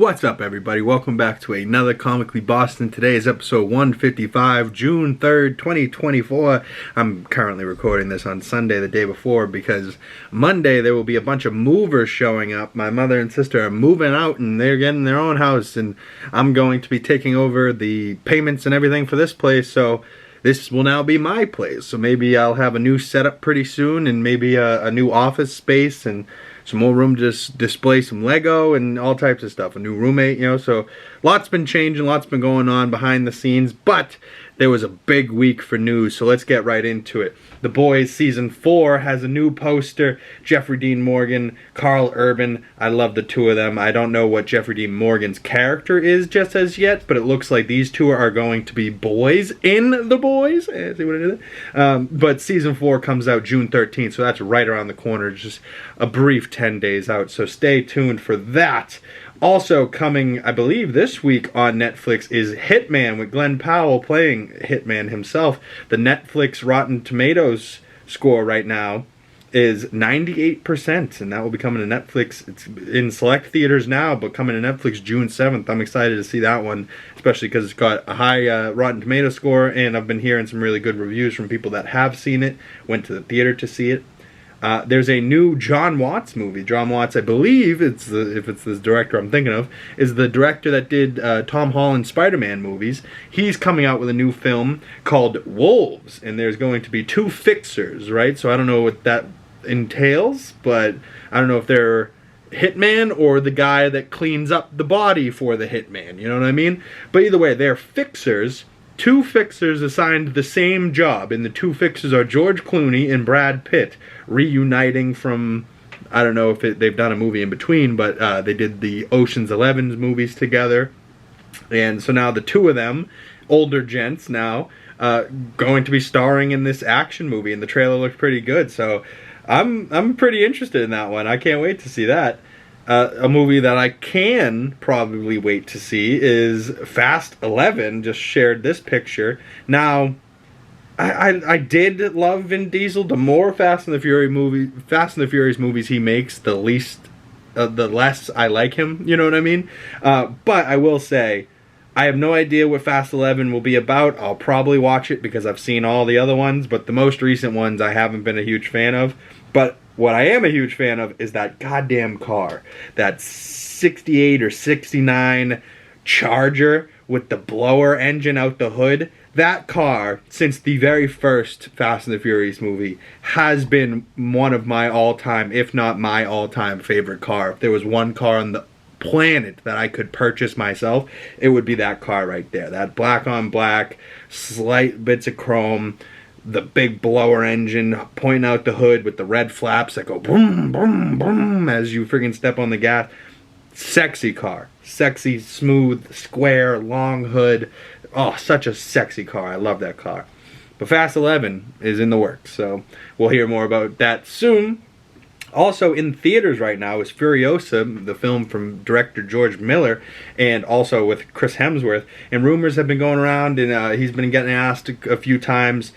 What's up, everybody? Welcome back to another Comically Boston. Today is episode 155, June 3rd, 2024. I'm currently recording this on Sunday, the day before, because Monday there will be a bunch of movers showing up. My mother and sister are moving out and they're getting their own house, and I'm going to be taking over the payments and everything for this place, so this will now be my place. So maybe I'll have a new setup pretty soon, and maybe a new office space, and some more room to display some Lego and all types of stuff. A new roommate, you know, so lots been changing, lots been going on behind the scenes, but there was a big week for news, so let's get right into it. The Boys Season 4 has a new poster. Jeffrey Dean Morgan, Carl Urban. I love the two of them. I don't know what Jeffrey Dean Morgan's character is just as yet, but it looks like these two are going to be boys in The Boys. See what I did there? But Season 4 comes out June 13th, so that's right around the corner. Just a brief 10 days out, so stay tuned for that. Also coming, I believe, this week on Netflix is Hitman, with Glenn Powell playing Hitman himself. The Netflix Rotten Tomatoes score right now is 98%, and that will be coming to Netflix. It's in select theaters now, but coming to Netflix June 7th. I'm excited to see that one, especially because it's got a high Rotten Tomato score, and I've been hearing some really good reviews from people that have seen it, went to the theater to see it. There's a new John Watts movie. John Watts, I believe, if it's this director I'm thinking of, is the director that did Tom Holland Spider-Man movies. He's coming out with a new film called Wolves, and there's going to be two fixers, right? So I don't know what that entails, but I don't know if they're hitman or the guy that cleans up the body for the hitman, you know what I mean? But either way, they're fixers. Two fixers assigned the same job, and the two fixers are George Clooney and Brad Pitt, reuniting from, I don't know if they've done a movie in between, but they did the Ocean's 11 movies together. And so now the two of them, older gents now, going to be starring in this action movie, and the trailer looks pretty good, so I'm pretty interested in that one. I can't wait to see that. A movie that I can probably wait to see is Fast 11. Just shared this picture. Now, I did love Vin Diesel. The more Fast and the Furious movies he makes, the less I like him. You know what I mean? But I will say, I have no idea what Fast 11 will be about. I'll probably watch it because I've seen all the other ones, but the most recent ones I haven't been a huge fan of. But what I am a huge fan of is that goddamn car. That 68 or 69 Charger with the blower engine out the hood. That car, since the very first Fast and the Furious movie, has been one of my all-time, if not my all-time favorite car. If there was one car on the planet that I could purchase myself, it would be that car right there. That black on black, slight bits of chrome, the big blower engine pointing out the hood with the red flaps that go boom, boom, boom as you friggin' step on the gas. Sexy car. Sexy, smooth, square, long hood. Oh, such a sexy car. I love that car. But Fast 11 is in the works, so we'll hear more about that soon. Also in theaters right now is Furiosa, the film from director George Miller, and also with Chris Hemsworth. And rumors have been going around, and he's been getting asked a few times.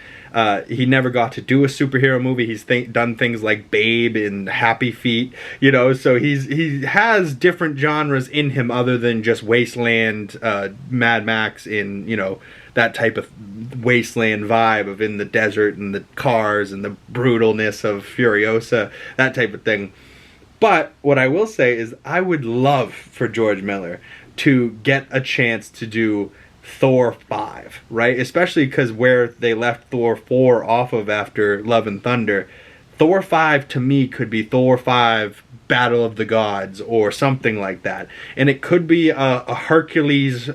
He never got to do a superhero movie. He's done things like Babe and Happy Feet, you know, so he has different genres in him other than just Wasteland, Mad Max, in, you know, that type of wasteland vibe of in the desert and the cars and the brutalness of Furiosa, that type of thing. But what I will say is I would love for George Miller to get a chance to do Thor 5, right? Especially because where they left Thor 4 off of after Love and Thunder, Thor 5 to me could be Thor 5 Battle of the Gods or something like that. And it could be a Hercules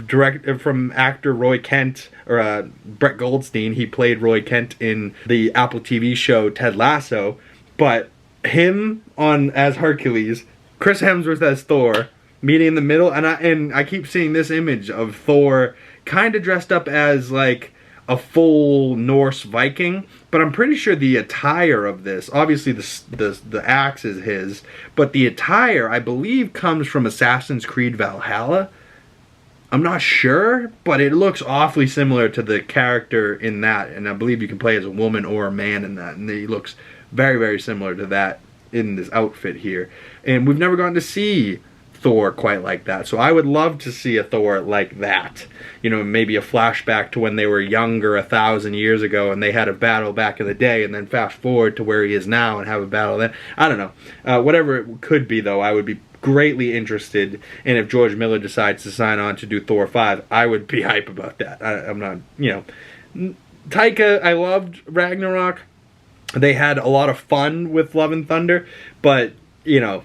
directed from actor Roy Kent, or Brett Goldstein. He played Roy Kent in the Apple TV show Ted Lasso. But him as Hercules, Chris Hemsworth as Thor, meeting in the middle, and I keep seeing this image of Thor kind of dressed up as like a full Norse Viking, but I'm pretty sure the attire of this, obviously the axe is his, but the attire I believe comes from Assassin's Creed Valhalla. I'm not sure, but it looks awfully similar to the character in that, and I believe you can play as a woman or a man in that, and he looks very, very similar to that in this outfit here. And we've never gotten to see Thor quite like that. So I would love to see a Thor like that. You know, maybe a flashback to when they were younger 1,000 years ago and they had a battle back in the day, and then fast forward to where he is now and have a battle then. I don't know. Whatever it could be, though, I would be greatly interested in if George Miller decides to sign on to do Thor 5. I would be hype about that. I'm not, you know. Taika, I loved Ragnarok. They had a lot of fun with Love and Thunder, but, you know,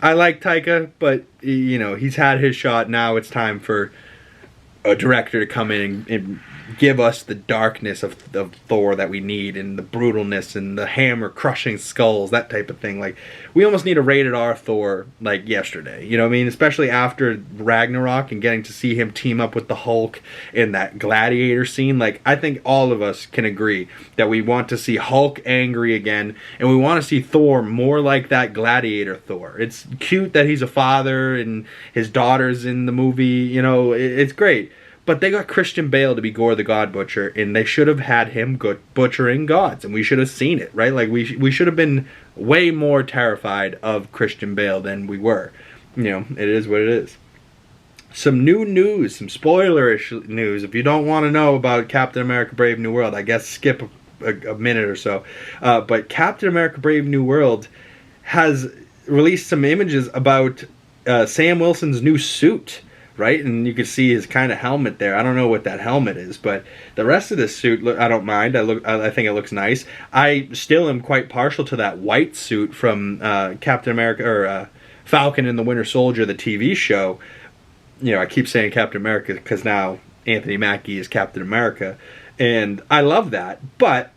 I like Taika, but, you know, he's had his shot. Now it's time for a director to come in and give us the darkness of Thor that we need, and the brutalness and the hammer crushing skulls, that type of thing. Like, we almost need a rated R Thor like yesterday, you know what I mean? Especially after Ragnarok and getting to see him team up with the Hulk in that gladiator scene. Like, I think all of us can agree that we want to see Hulk angry again, and we want to see Thor more like that gladiator Thor. It's cute that he's a father and his daughter's in the movie, you know, it's great. But they got Christian Bale to be Gore the God Butcher, and they should have had him butchering gods, and we should have seen it, right? Like, we should have been way more terrified of Christian Bale than we were. You know, it is what it is. Some new news, some spoilerish news. If you don't want to know about Captain America Brave New World, I guess skip a minute or so. But Captain America Brave New World has released some images about Sam Wilson's new suit. Right, and you can see his kind of helmet there. I don't know what that helmet is, but the rest of this suit, I don't mind. I think it looks nice. I still am quite partial to that white suit from Captain America, or Falcon and the Winter Soldier, the TV show. You know, I keep saying Captain America because now Anthony Mackie is Captain America, and I love that. But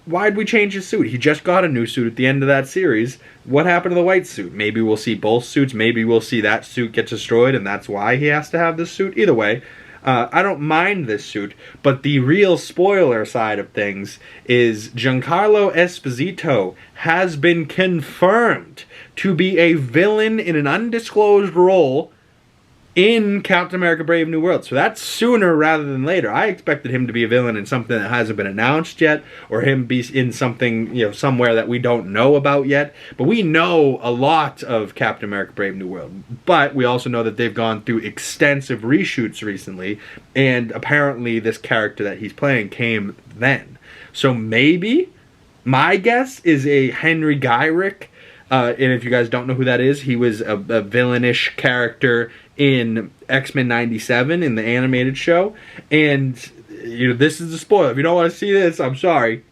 why'd we change his suit? He just got a new suit at the end of that series. What happened to the white suit? Maybe we'll see both suits. Maybe we'll see that suit get destroyed, and that's why he has to have this suit. Either way, I don't mind this suit, but the real spoiler side of things is Giancarlo Esposito has been confirmed to be a villain in an undisclosed role in Captain America Brave New World. So that's sooner rather than later. I expected him to be a villain in something that hasn't been announced yet, or him be in something, you know, somewhere that we don't know about yet. But we know a lot of Captain America Brave New World. But we also know that they've gone through extensive reshoots recently, and apparently this character that he's playing came then. So maybe, my guess is a Henry Gyrick. And if you guys don't know who that is, he was a villainish character in X-Men 97 in the animated show. And, you know, this is a spoiler. If you don't want to see this, I'm sorry.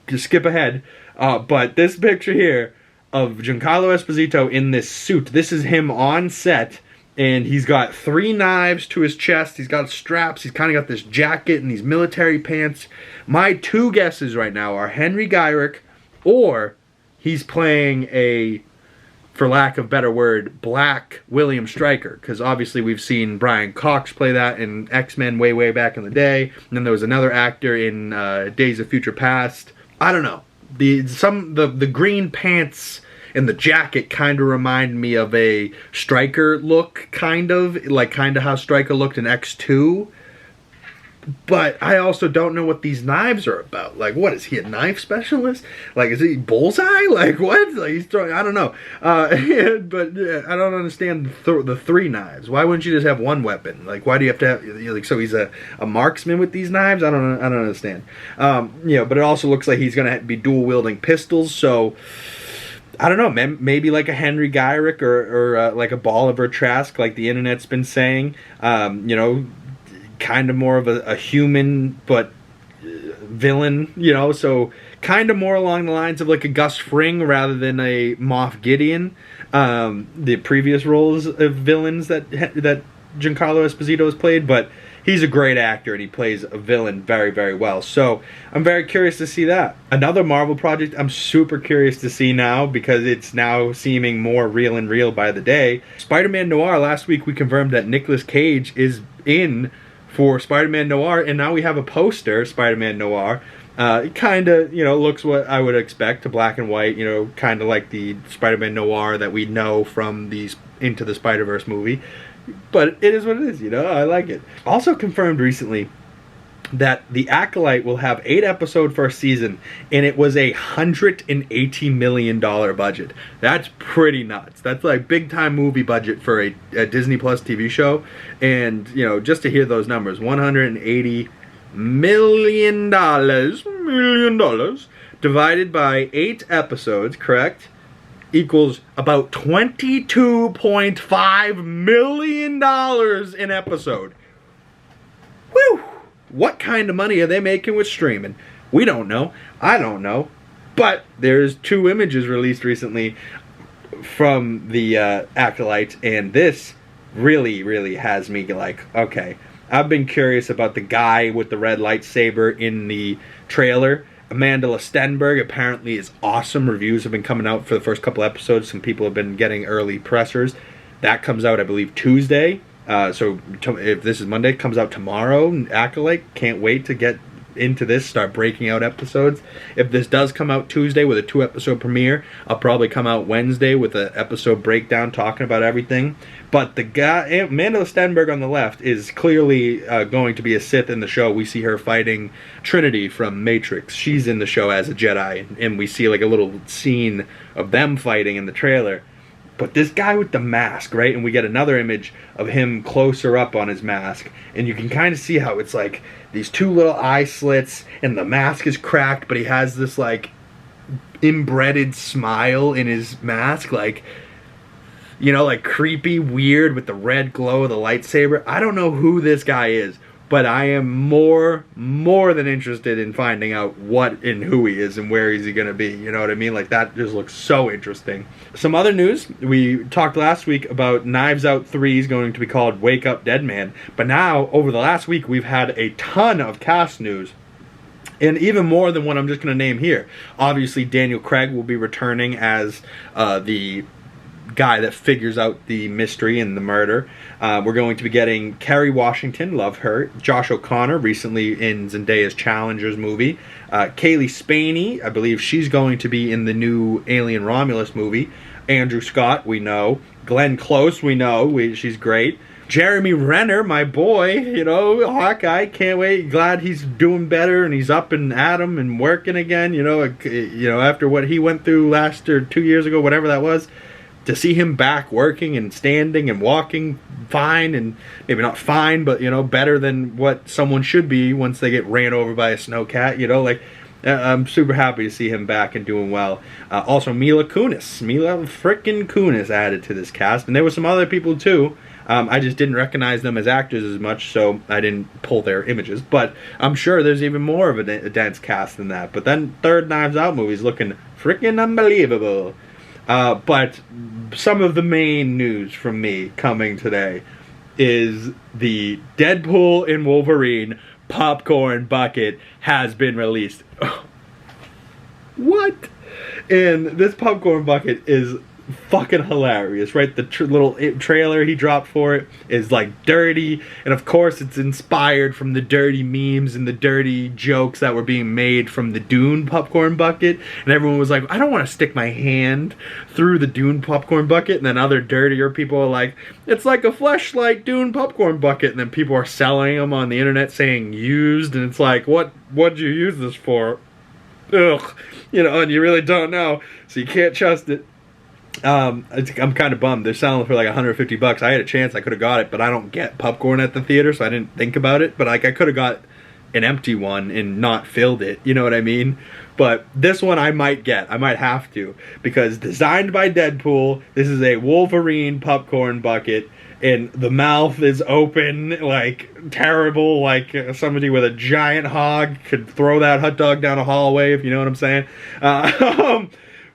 Just skip ahead. But this picture here of Giancarlo Esposito in this suit, this is him on set. And he's got 3 knives to his chest. He's got straps. He's kind of got this jacket and these military pants. My 2 guesses right now are Henry Gyrick, or he's playing a, for lack of a better word, black William Stryker. Because obviously we've seen Brian Cox play that in X-Men way back in the day. And then there was another actor in Days of Future Past. I don't know. The green pants and the jacket kind of remind me of a Stryker look, kind of. Like kind of how Stryker looked in X2. But I also don't know what these knives are about. Like, what, is he a knife specialist? Like, is he Bullseye? Like, what? Like, he's throwing, I don't know. But I don't understand the 3 knives. Why wouldn't you just have 1 weapon? Like, why do you have to have, like, so he's a marksman with these knives? I don't understand. You know, but it also looks like he's going to be dual wielding pistols, so I don't know, maybe like a Henry Gyrick or like a Bolivar Trask, like the internet's been saying. You know, kind of more of a human, but villain, you know, so kind of more along the lines of like a Gus Fring rather than a Moff Gideon. The previous roles of villains that Giancarlo Esposito has played, but he's a great actor and he plays a villain very well. So I'm very curious to see that. Another Marvel project I'm super curious to see now, because it's now seeming more real and real by the day. Spider-Man Noir, last week we confirmed that Nicolas Cage is in for Spider-Man Noir, and now we have a poster, Spider-Man Noir. It kind of, you know, looks what I would expect, a black and white, you know, kind of like the Spider-Man Noir that we know from the Into the Spider-Verse movie. But it is what it is, you know, I like it. Also confirmed recently that the Acolyte will have 8-episode first season, and it was a $180 million budget. That's pretty nuts. That's like big time movie budget for a Disney Plus TV show. And you know, just to hear those numbers, $180 million divided by 8 episodes, correct, equals about $22.5 million an episode. Whew! What kind of money are they making with streaming? We don't know. I don't know. But there's 2 images released recently from the Acolyte, and this really has me like, okay, I've been curious about the guy with the red lightsaber in the trailer. Amanda Stenberg apparently is awesome. Reviews have been coming out for the first couple episodes. Some people have been getting early pressers. That comes out, I believe, Tuesday. So if this is Monday, it comes out tomorrow. Acolyte, can't wait to get into this, start breaking out episodes. If this does come out Tuesday with a 2-episode premiere, I'll probably come out Wednesday with an episode breakdown talking about everything. But the guy, Amanda Stenberg on the left, is clearly going to be a Sith in the show. We see her fighting Trinity from Matrix. She's in the show as a Jedi, and we see like a little scene of them fighting in the trailer. But this guy with the mask, right? And we get another image of him closer up on his mask. And you can kind of see how it's like these 2 little eye slits, and the mask is cracked, but he has this like inbred smile in his mask, like, you know, like creepy, weird with the red glow of the lightsaber. I don't know who this guy is, but I am more than interested in finding out what and who he is and where is he going to be. You know what I mean? Like, that just looks so interesting. Some other news. We talked last week about Knives Out 3 is going to be called Wake Up Dead Man. But now, over the last week, we've had a ton of cast news. And even more than what I'm just going to name here. Obviously, Daniel Craig will be returning as the guy that figures out the mystery and the murder. We're going to be getting Kerry Washington, love her. Josh O'Connor, recently in Zendaya's Challengers movie. Kaylee Spaney, I believe she's going to be in the new Alien Romulus movie. Andrew Scott, we know. Glenn Close, we know. She's great. Jeremy Renner, my boy, you know, Hawkeye, can't wait. Glad he's doing better and he's up and at 'em and working again, you know, after what he went through last or 2 years ago, whatever that was. To see him back working and standing and walking fine, and maybe not fine, but, you know, better than what someone should be once they get ran over by a snowcat, you know, like, I'm super happy to see him back and doing well. Also, Mila frickin' Kunis added to this cast, and there were some other people too. I just didn't recognize them as actors as much, so I didn't pull their images, but I'm sure there's even more of a dense cast than that. But then third Knives Out movie's looking frickin' unbelievable. But some of the main news from me coming today is the Deadpool and Wolverine popcorn bucket has been released. What? And this popcorn bucket is fucking hilarious, right? The little trailer he dropped for it is like dirty, and of course it's inspired from the dirty memes and the dirty jokes that were being made from the Dune popcorn bucket, and everyone was like, I don't want to stick my hand through the Dune popcorn bucket. And then other dirtier people are like, it's like a Fleshlight Dune popcorn bucket, and then people are selling them on the internet saying used, and it's like, what'd you use this for? Ugh, you know, and you really don't know, so you can't trust it. I'm kind of bummed. They're selling for like $150. I had a chance, I could have got it, but I don't get popcorn at the theater, so I didn't think about it. But like, I could have got an empty one and not filled it, you know what I mean? But this one I might get. I might have to, because designed by Deadpool, this is a Wolverine popcorn bucket, and the mouth is open, like terrible, like somebody with a giant hog could throw that hot dog down a hallway, if you know what I'm saying.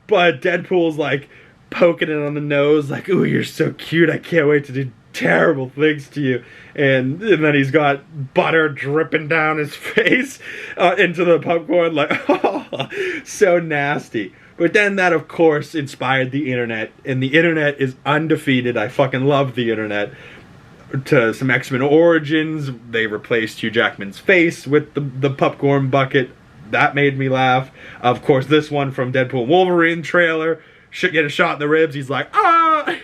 But Deadpool's like poking it on the nose, like, ooh, you're so cute, I can't wait to do terrible things to you. And then he's got butter dripping down his face into the popcorn, like, oh, so nasty. But then that, of course, inspired the internet, and the internet is undefeated. I fucking love the internet. To some X-Men Origins, they replaced Hugh Jackman's face with the popcorn bucket. That made me laugh. Of course, this one from Deadpool Wolverine trailer, should get a shot in the ribs, he's like, ah!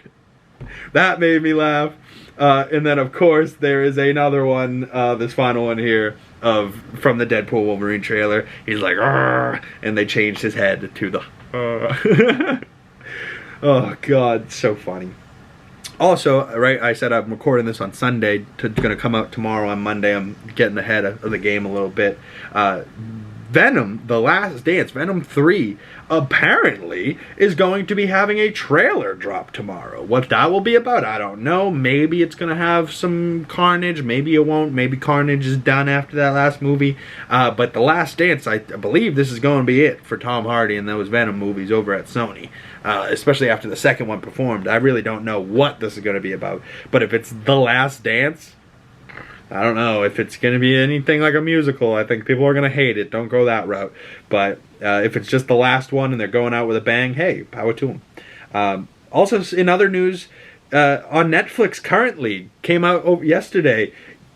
That made me laugh. And then, of course, there is another one, this final one here, from the Deadpool Wolverine trailer. He's like, "Arr!" And they changed his head to the oh, God, so funny. Also, right, I said I'm recording this on Sunday. It's going to come out tomorrow on Monday. I'm getting ahead of the game a little bit. Venom, The Last Dance, Venom 3, apparently is going to be having a trailer drop tomorrow. What that will be about, I don't know. Maybe it's going to have some carnage. Maybe it won't. Maybe carnage is done after that last movie. But The Last Dance, I believe this is going to be it for Tom Hardy and those Venom movies over at Sony. Especially after the second one performed. I really don't know what this is going to be about. But if it's The Last Dance, I don't know if it's going to be anything like a musical. I think people are going to hate it. Don't go that route. But if it's just the last one and they're going out with a bang, hey, power to them. Also, in other news, on Netflix currently, came out yesterday,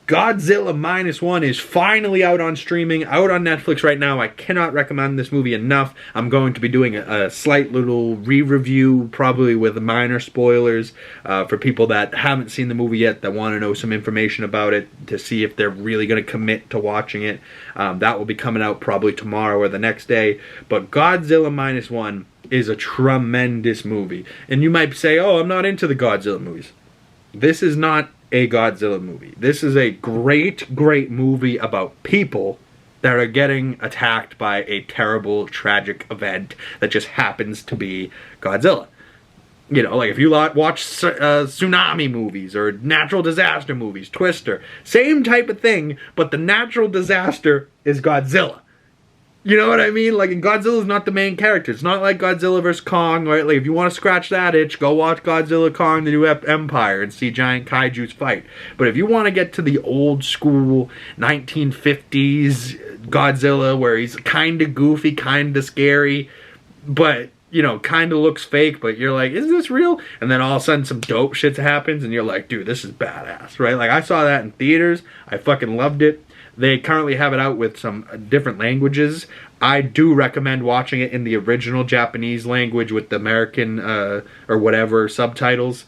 Godzilla -1 is finally out on streaming, out on Netflix right now. I cannot recommend this movie enough. I'm going to be doing a slight little re-review, probably with minor spoilers, for people that haven't seen the movie yet, that want to know some information about it, to see if they're really going to commit to watching it. That will be coming out probably tomorrow or the next day. But Godzilla -1 is a tremendous movie. And you might say, oh, I'm not into the Godzilla movies. This is not a Godzilla movie. This is a great, great movie about people that are getting attacked by a terrible, tragic event that just happens to be Godzilla. You know, like if you watch tsunami movies or natural disaster movies, Twister, same type of thing, but the natural disaster is Godzilla. You know what I mean? Like, and Godzilla's not the main character. It's not like Godzilla vs. Kong, right? Like, if you want to scratch that itch, go watch Godzilla Kong the New Empire and see giant kaijus fight. But if you want to get to the old school 1950s Godzilla, where he's kind of goofy, kind of scary, but, you know, kind of looks fake, but you're like, is this real? And then all of a sudden some dope shit happens, and you're like, dude, this is badass, right? Like, I saw that in theaters. I fucking loved it. They currently have it out with some different languages. I do recommend watching it in the original Japanese language with the American or whatever subtitles.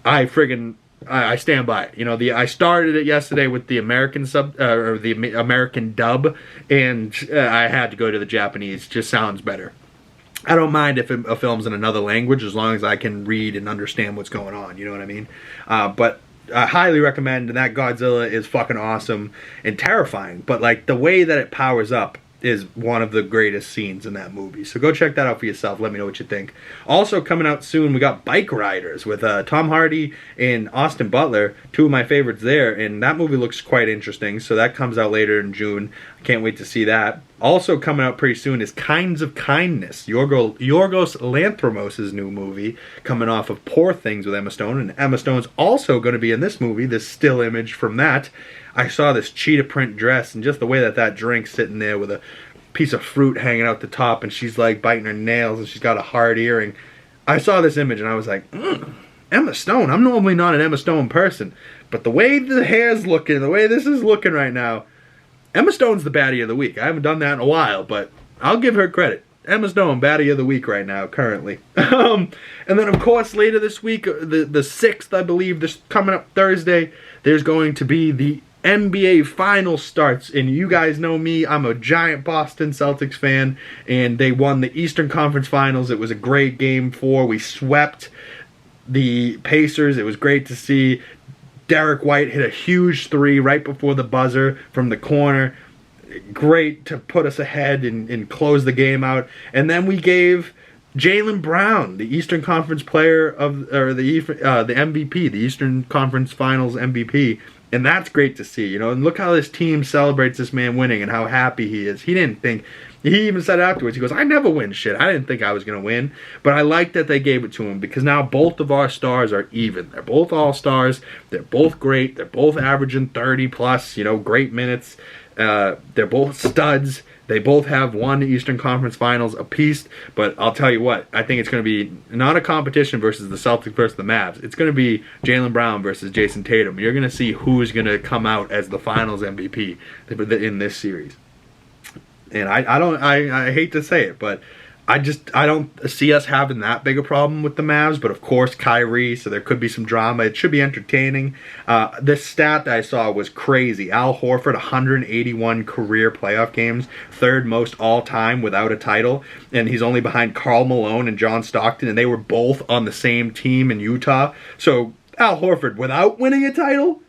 I stand by it. You know, I started it yesterday with the American or the American dub, and I had to go to the Japanese. It just sounds better. I don't mind if a film's in another language as long as I can read and understand what's going on. You know what I mean? But I highly recommend, and that Godzilla is fucking awesome and terrifying, but like the way that it powers up is one of the greatest scenes in that movie. So go check that out for yourself. Let me know what you think. Also coming out soon, we got Bikeriders with Tom Hardy and Austin Butler, two of my favorites there, and that movie looks quite interesting. So that comes out later in June. I can't wait to see that. Also coming out pretty soon is Kinds of Kindness, Yorgos Lanthimos' new movie, coming off of Poor Things with Emma Stone, and Emma Stone's also going to be in this movie, this still image from that. I saw this cheetah print dress, and just the way that drink's sitting there with a piece of fruit hanging out the top, and she's like biting her nails, and she's got a hard earring. I saw this image, and I was like, Emma Stone. I'm normally not an Emma Stone person, but the way the hair's looking, the way this is looking right now, Emma Stone's the baddie of the week. I haven't done that in a while, but I'll give her credit. Emma Stone, baddie of the week right now, currently. And then, of course, later this week, the 6th, I believe, this coming up Thursday, there's going to be the NBA Finals starts, and you guys know me, I'm a giant Boston Celtics fan, and they won the Eastern Conference Finals. It was a great game 4. We swept the Pacers. It was great to see. Derek White hit a huge 3 right before the buzzer from the corner. Great to put us ahead and close the game out. And then we gave Jaylen Brown the Eastern Conference player of, or the MVP, the Eastern Conference Finals MVP. And that's great to see, you know. And look how this team celebrates this man winning and how happy he is. He didn't think, he even said afterwards, he goes, I never win shit. I didn't think I was going to win. But I like that they gave it to him, because now both of our stars are even. They're both all-stars. They're both great. They're both averaging 30 plus, you know, great minutes. They're both studs. They both have won Eastern Conference Finals apiece, but I'll tell you what, I think it's going to be not a competition versus the Celtics versus the Mavs. It's going to be Jaylen Brown versus Jason Tatum. You're going to see who's going to come out as the Finals MVP in this series. And I hate to say it, but I don't see us having that big a problem with the Mavs, but of course Kyrie, so there could be some drama. It should be entertaining. This stat that I saw was crazy. Al Horford, 181 career playoff games, third most all time without a title, and he's only behind Karl Malone and John Stockton, and they were both on the same team in Utah. So Al Horford, without winning a title,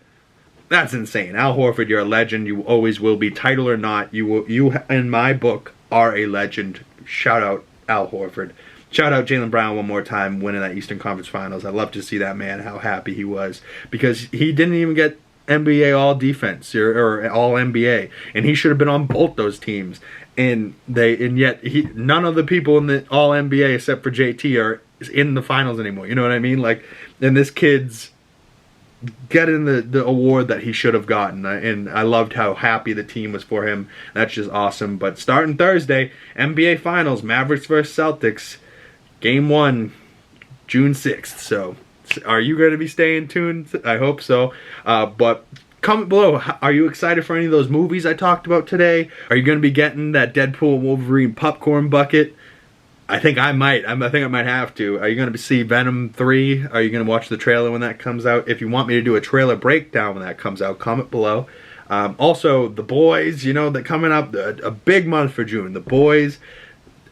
that's insane. Al Horford, you're a legend. You always will be, title or not. You in my book are a legend. Shout out Al Horford. Shout out Jaylen Brown one more time, winning that Eastern Conference Finals. I love to see that man, how happy he was, because he didn't even get NBA All Defense or All NBA, and he should have been on both those teams. And yet none of the people in the All NBA except for JT are in the finals anymore. You know what I mean? Like, and this kid's getting the award that he should have gotten, and I loved how happy the team was for him. That's just awesome. But starting Thursday, NBA Finals, Mavericks versus Celtics, Game 1, June 6th. So are you going to be staying tuned? I hope so. But comment below, are you excited for any of those movies I talked about today? Are you going to be getting that Deadpool Wolverine popcorn bucket? I think I might. I think I might have to. Are you going to see Venom 3? Are you going to watch the trailer when that comes out? If you want me to do a trailer breakdown when that comes out, comment below. Also, The Boys, you know, they're coming up. A big month for June. The Boys,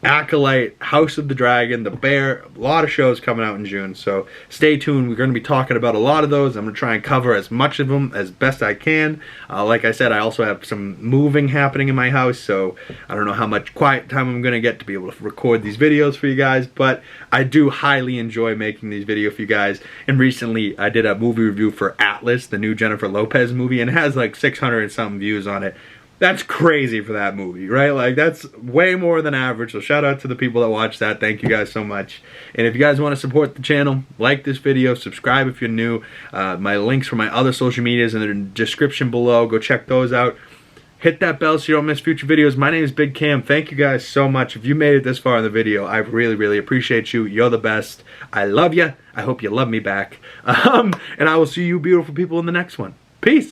Acolyte, House of the Dragon, The Bear. A lot of shows coming out in June. So stay tuned. We're going to be talking about a lot of those. I'm going to try and cover as much of them as best I can. Like I said, I also have some moving happening in my house. So I don't know how much quiet time I'm going to get to be able to record these videos for you guys. But I do highly enjoy making these videos for you guys. And recently I did a movie review for Atlas, the new Jennifer Lopez movie. And it has like 600 and something views on it. That's crazy for that movie, right? Like, that's way more than average. So shout out to the people that watch that. Thank you guys so much. And if you guys want to support the channel, like this video, subscribe if you're new. My links for my other social medias in the description below. Go check those out. Hit that bell so you don't miss future videos. My name is Big Cam. Thank you guys so much. If you made it this far in the video, I really, really appreciate you. You're the best. I love you. I hope you love me back. And I will see you beautiful people in the next one. Peace.